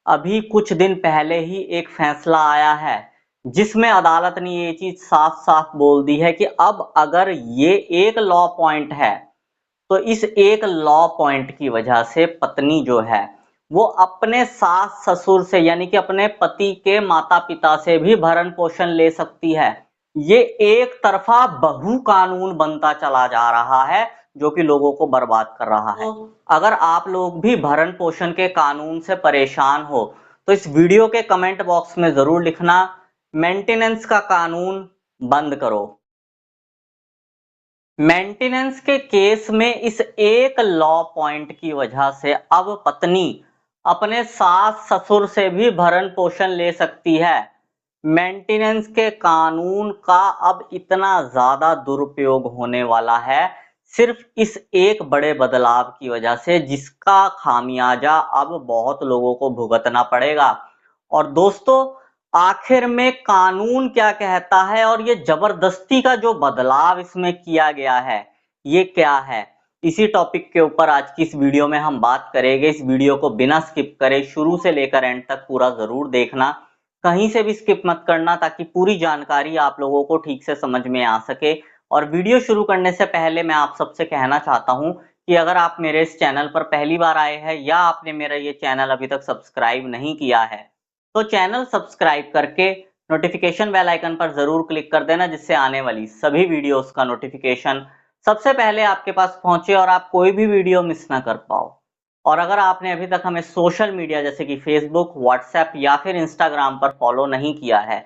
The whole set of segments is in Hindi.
अभी कुछ दिन पहले ही एक फैसला आया है जिसमें अदालत ने ये चीज साफ साफ बोल दी है कि अब अगर ये एक लॉ पॉइंट है तो इस एक लॉ पॉइंट की वजह से पत्नी जो है वो अपने सास ससुर से यानी कि अपने पति के माता पिता से भी भरण पोषण ले सकती है। ये एक तरफा बहु कानून बनता चला जा रहा है जो कि लोगों को बर्बाद कर रहा है। अगर आप लोग भी भरण पोषण के कानून से परेशान हो तो इस वीडियो के कमेंट बॉक्स में जरूर लिखना मेंटेनेंस का कानून बंद करो। मेंटेनेंस के केस में इस एक लॉ पॉइंट की वजह से अब पत्नी अपने सास ससुर से भी भरण पोषण ले सकती है। मेंटेनेंस के कानून का अब इतना ज्यादा दुरुपयोग होने वाला है सिर्फ इस एक बड़े बदलाव की वजह से जिसका खामियाजा अब बहुत लोगों को भुगतना पड़ेगा। और दोस्तों, आखिर में कानून क्या कहता है और ये जबरदस्ती का जो बदलाव इसमें किया गया है ये क्या है, इसी टॉपिक के ऊपर आज की इस वीडियो में हम बात करेंगे। इस वीडियो को बिना स्किप करे शुरू से लेकर एंड तक पूरा जरूर देखना, कहीं से भी स्किप मत करना ताकि पूरी जानकारी आप लोगों को ठीक से समझ में आ सके। और वीडियो शुरू करने से पहले मैं आप सबसे कहना चाहता हूं कि अगर आप मेरे इस चैनल पर पहली बार आए हैं या आपने मेरा ये चैनल अभी तक सब्सक्राइब नहीं किया है तो चैनल सब्सक्राइब करके नोटिफिकेशन बेल आइकन पर जरूर क्लिक कर देना जिससे आने वाली सभी वीडियोस का नोटिफिकेशन सबसे पहले आपके पास पहुंचे और आप कोई भी वीडियो मिस ना कर पाओ। और अगर आपने अभी तक हमें सोशल मीडिया जैसे कि फेसबुक, व्हाट्सएप या फिर इंस्टाग्राम पर फॉलो नहीं किया है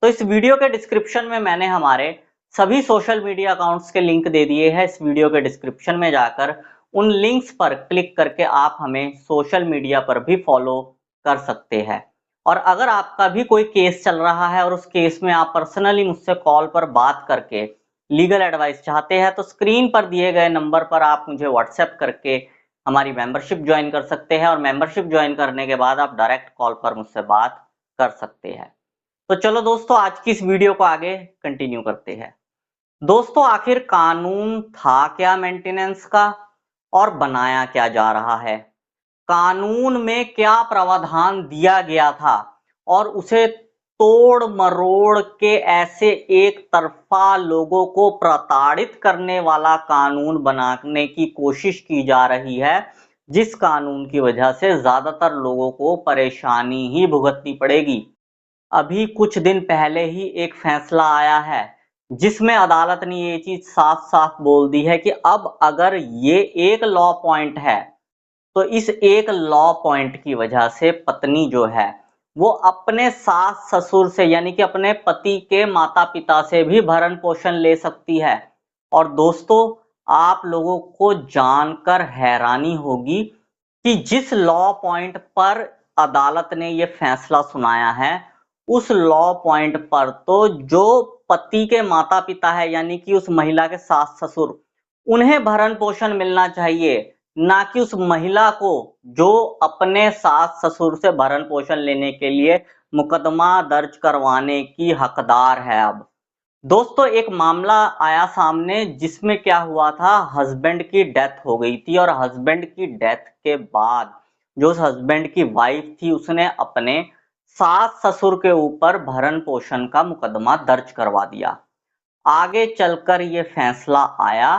तो इस वीडियो के डिस्क्रिप्शन में मैंने हमारे सभी सोशल मीडिया अकाउंट्स के लिंक दे दिए हैं। इस वीडियो के डिस्क्रिप्शन में जाकर उन लिंक्स पर क्लिक करके आप हमें सोशल मीडिया पर भी फॉलो कर सकते हैं। और अगर आपका भी कोई केस चल रहा है और उस केस में आप पर्सनली मुझसे कॉल पर बात करके लीगल एडवाइस चाहते हैं तो स्क्रीन पर दिए गए नंबर पर आप मुझे व्हाट्सएप करके हमारी मेंबरशिप ज्वाइन कर सकते हैं और मेंबरशिप ज्वाइन करने के बाद आप डायरेक्ट कॉल पर मुझसे बात कर सकते हैं। तो चलो दोस्तों, आज की इस वीडियो को आगे कंटिन्यू करते हैं। दोस्तों, आखिर कानून था क्या मेंटेनेंस का और बनाया क्या जा रहा है, कानून में क्या प्रावधान दिया गया था और उसे तोड़ मरोड़ के ऐसे एक तरफा लोगों को प्रताड़ित करने वाला कानून बनाने की कोशिश की जा रही है जिस कानून की वजह से ज्यादातर लोगों को परेशानी ही भुगतनी पड़ेगी। अभी कुछ दिन पहले ही एक फैसला आया है जिसमें अदालत ने ये चीज साफ साफ बोल दी है कि अब अगर ये एक लॉ पॉइंट है तो इस एक लॉ पॉइंट की वजह से पत्नी जो है वो अपने सास ससुर से यानी कि अपने पति के माता पिता से भी भरण पोषण ले सकती है। और दोस्तों, आप लोगों को जानकर हैरानी होगी कि जिस लॉ पॉइंट पर अदालत ने ये फैसला सुनाया है उस लॉ पॉइंट पर तो जो पति के माता पिता है यानी कि उस महिला के सास ससुर उन्हें भरण पोषण मिलना चाहिए, ना कि उस महिला को जो अपने सास ससुर से भरण पोषण लेने के लिए मुकदमा दर्ज करवाने की हकदार है। अब दोस्तों, एक मामला आया सामने जिसमें क्या हुआ था, हस्बैंड की डेथ हो गई थी और हस्बैंड की डेथ के बाद जो उस हस्बैंड की वाइफ थी उसने अपने सास ससुर के ऊपर भरण पोषण का मुकदमा दर्ज करवा दिया। आगे चलकर यह फैसला आया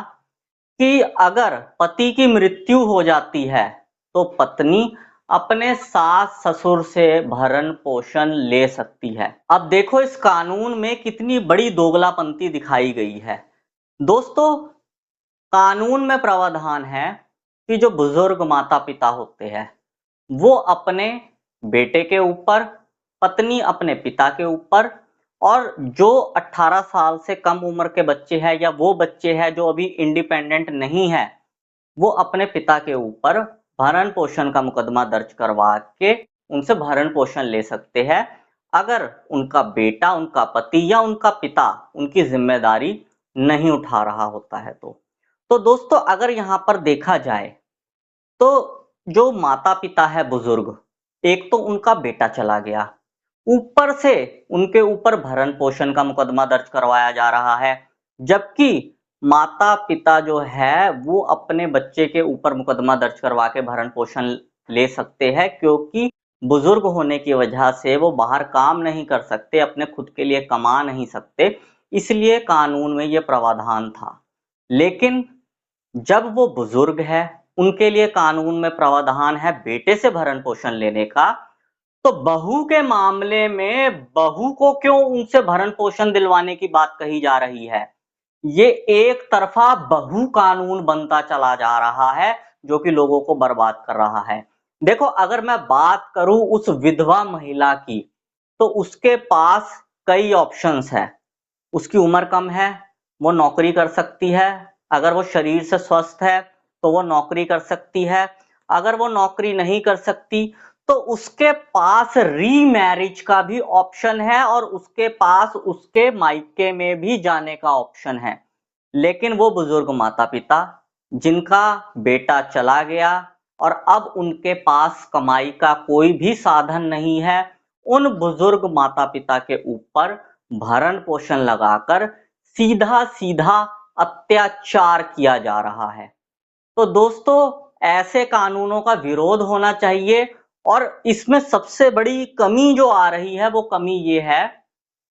कि अगर पति की मृत्यु हो जाती है तो पत्नी अपने सास ससुर से भरण पोषण ले सकती है। अब देखो इस कानून में कितनी बड़ी दोगलापंती दिखाई गई है। दोस्तों, कानून में प्रावधान है कि जो बुजुर्ग माता पिता होते हैं वो अपने बेटे के ऊपर, पत्नी अपने पिता के ऊपर और जो 18 साल से कम उम्र के बच्चे हैं या वो बच्चे हैं जो अभी इंडिपेंडेंट नहीं है वो अपने पिता के ऊपर भरण पोषण का मुकदमा दर्ज करवा के उनसे भरण पोषण ले सकते हैं अगर उनका बेटा, उनका पति या उनका पिता उनकी जिम्मेदारी नहीं उठा रहा होता है तो दोस्तों, अगर यहां पर देखा जाए तो जो माता पिता है बुजुर्ग, एक तो उनका बेटा चला गया, ऊपर से उनके ऊपर भरण पोषण का मुकदमा दर्ज करवाया जा रहा है, जबकि माता पिता जो है वो अपने बच्चे के ऊपर मुकदमा दर्ज करवा के भरण पोषण ले सकते हैं क्योंकि बुजुर्ग होने की वजह से वो बाहर काम नहीं कर सकते, अपने खुद के लिए कमा नहीं सकते, इसलिए कानून में ये प्रावधान था। लेकिन जब वो बुजुर्ग है, उनके लिए कानून में प्रावधान है बेटे से भरण पोषण लेने का, तो बहू के मामले में बहू को क्यों उनसे भरण पोषण दिलवाने की बात कही जा रही है? ये एक तरफा बहू कानून बनता चला जा रहा है, जो कि लोगों को बर्बाद कर रहा है। देखो, अगर मैं बात करूं उस विधवा महिला की, तो उसके पास कई ऑप्शंस है। उसकी उम्र कम है, वो नौकरी कर सकती है। अगर वो शरीर से स्वस्थ है, तो वो नौकरी कर सकती है। अगर वो नौकरी नहीं कर सकती, तो उसके पास रीमैरिज का भी ऑप्शन है और उसके पास उसके मायके में भी जाने का ऑप्शन है। लेकिन वो बुजुर्ग माता-पिता, जिनका बेटा चला गया और अब उनके पास कमाई का कोई भी साधन नहीं है, उन बुजुर्ग माता-पिता के ऊपर भरण पोषण लगाकर सीधा-सीधा अत्याचार किया जा रहा है। तो दोस्तों, ऐसे कानूनों का विरोध होना चाहिए और इसमें सबसे बड़ी कमी जो आ रही है, वो कमी ये है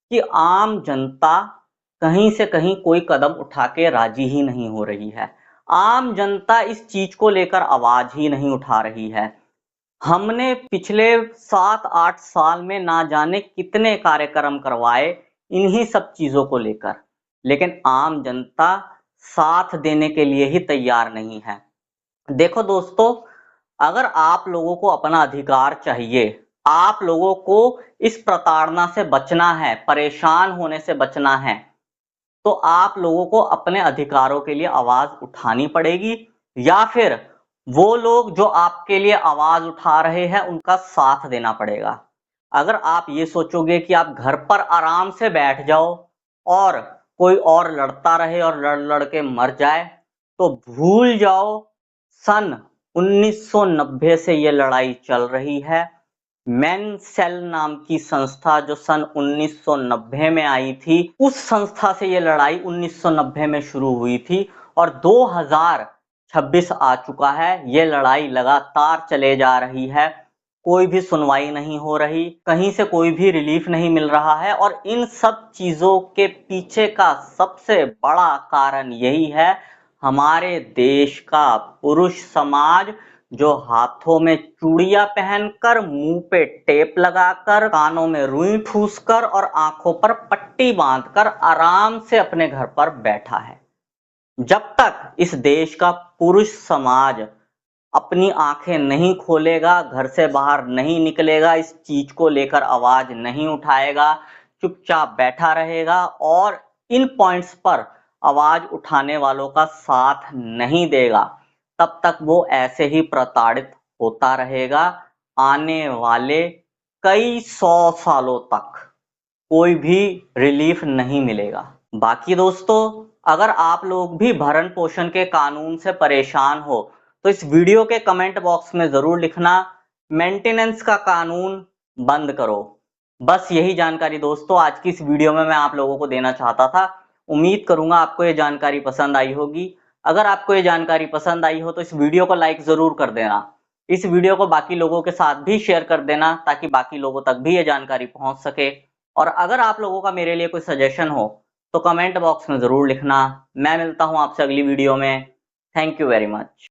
कि आम जनता कहीं से कहीं कोई कदम उठा के राजी ही नहीं हो रही है। आम जनता इस चीज को लेकर आवाज ही नहीं उठा रही है। हमने पिछले 7-8 साल में ना जाने कितने कार्यक्रम करवाए इन्हीं सब चीजों को लेकर, लेकिन आम जनता साथ देने के लिए ही तैयार नहीं है। देखो दोस्तों, अगर आप लोगों को अपना अधिकार चाहिए, आप लोगों को इस प्रताड़ना से बचना है, परेशान होने से बचना है, तो आप लोगों को अपने अधिकारों के लिए आवाज उठानी पड़ेगी, या फिर वो लोग जो आपके लिए आवाज उठा रहे हैं उनका साथ देना पड़ेगा। अगर आप ये सोचोगे कि आप घर पर आराम से बैठ जाओ और कोई और लड़ता रहे और लड़ लड़ के मर जाए, तो भूल जाओ। सन 1990 से ये लड़ाई चल रही है। मेन सेल नाम की संस्था जो सन 1990 में आई थी, उस संस्था से ये लड़ाई 1990 में शुरू हुई थी और 2026 आ चुका है। ये लड़ाई लगातार चले जा रही है, कोई भी सुनवाई नहीं हो रही, कहीं से कोई भी रिलीफ नहीं मिल रहा है और इन सब चीजों के पीछे का सबसे बड़ा कारण यही है, हमारे देश का पुरुष समाज जो हाथों में चूड़ियां पहनकर, मुंह पे टेप लगाकर, कानों में रुई ठूसकर और आंखों पर पट्टी बांधकर आराम से अपने घर पर बैठा है। जब तक इस देश का पुरुष समाज अपनी आंखें नहीं खोलेगा, घर से बाहर नहीं निकलेगा, इस चीज को लेकर आवाज नहीं उठाएगा, चुपचाप बैठा रहेगा और इन पॉइंट्स पर आवाज उठाने वालों का साथ नहीं देगा, तब तक वो ऐसे ही प्रताड़ित होता रहेगा। आने वाले कई 100 सालों तक कोई भी रिलीफ नहीं मिलेगा। बाकी दोस्तों, अगर आप लोग भी भरण पोषण के कानून से परेशान हो, तो इस वीडियो के कमेंट बॉक्स में जरूर लिखना, मेंटेनेंस का कानून बंद करो। बस यही जानकारी दोस्तों आज की इस वीडियो में मैं आप लोगों को देना चाहता था। उम्मीद करूंगा आपको ये जानकारी पसंद आई होगी। अगर आपको ये जानकारी पसंद आई हो तो इस वीडियो को लाइक जरूर कर देना। इस वीडियो को बाकी लोगों के साथ भी शेयर कर देना ताकि बाकी लोगों तक भी ये जानकारी पहुंच सके। और अगर आप लोगों का मेरे लिए कोई सजेशन हो तो कमेंट बॉक्स में जरूर लिखना। मैं मिलता हूं आपसे अगली वीडियो में। Thank you very much.